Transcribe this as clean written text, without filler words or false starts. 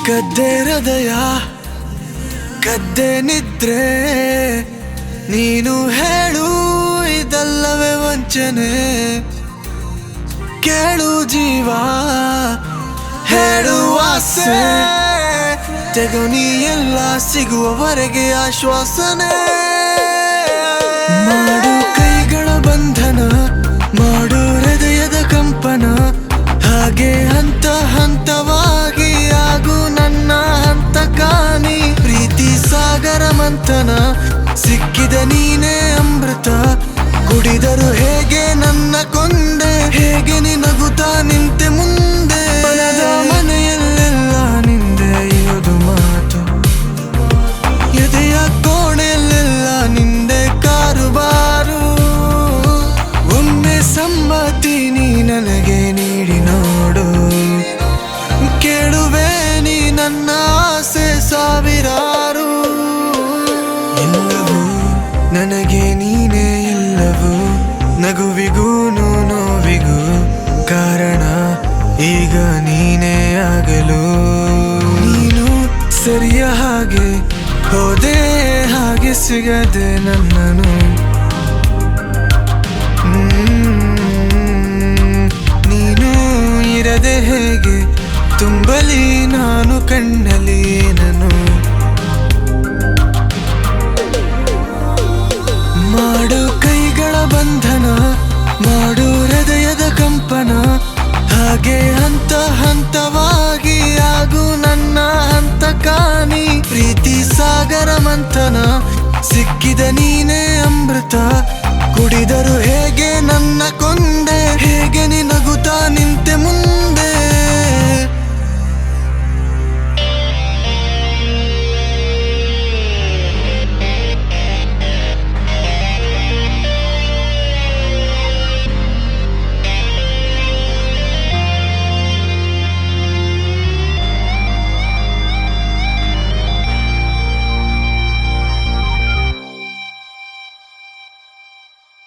ಕದ್ದೆ ಹೃದಯ ಕದ್ದೆ ನಿದ್ರೆ ನೀನು ಹೇಳು ಇದಲ್ಲವೇ ವಂಚನೆ ಕೇಳು ಜೀವ ಹೇಳು ಆಸೆ ತೆಗನಿ ಎಲ್ಲ ಸಿಗುವವರೆಗೆ ಆಶ್ವಾಸನೆ ಮಾಡು ಕೈಗಳ ಬಂಧನ ಮಾಡು ಹೃದಯದ ಕಂಪನ ಹಾಗೆ ಹಂತ ಹಂತವಾಗಿ ಆಗು ನನ್ನ ಹಂತ ಕಾನಿ ಪ್ರೀತಿ ಸಾಗರ ಮಂಥನ ಸಿಕ್ಕಿದ ನೀನೇ ಅಮೃತ ಕುಡಿದರು ಹೇಗೆ ನನ್ನ ಕೊಂದೆ ಹೇಗೆ ನಿನಗುತ್ತಾ ನಿಂತೆ ಮುಂದೆ ಮನದ ಮನೆಯಲ್ಲೆಲ್ಲ ನಿಂದೆ ಇರೋದು ಮಾತು ಎದೆಯ ಕೋಣೆಯಲ್ಲೆಲ್ಲ ನಿಂದೆ ಕಾರುಬಾರು ಒಮ್ಮೆ ಸಮ್ಮತಿ ನೀ ನನಗೆ ನೀಡಿ ನೋಡು ಕೇಳುವೆ ನೀ ನನ್ನ ಆಸೆ ಸಾವಿರಾರು ಎಲ್ಲವೂ ನನಗೆ ನೀನೇ ಎಲ್ಲವೂ ನಗುವಿಗೂ ನೋವಿಗೂ ಕಾರಣ ಈಗ ನೀನೇ ಆಗಲು ನೀನು ಸರಿಯ ಹಾಗೆ ಹೋದೆ ಹಾಗೆ ಸಿಗದೆ ನನ್ನನು ನೀನು ಇರದೆ ಹೇಗೆ ತುಂಬಲಿ ನಾನು ಕಣ್ಣಲಿ ನಾನು ಮಾಡು ಕೈಗಳ ಬಂಧನ ಮಾಡು ಹೃದಯದ ಕಂಪನ ಹಾಗೆ ಹಂತ ಹಂತವಾಗಿ ಆಗು ನನ್ನ ಹಂತ ಕಾನಿ ಪ್ರೀತಿ ಸಾಗರ ಮಂಥನ ಸಿಕ್ಕಿದ ನೀನೇ ಅಮೃತ ಕುಡಿದರು ಹೇಗೆ ನನ್ನ ಕೊಂದೆ ಹೇಗೆ ನಿನಗುತ್ತಾ ನಿಂತೆ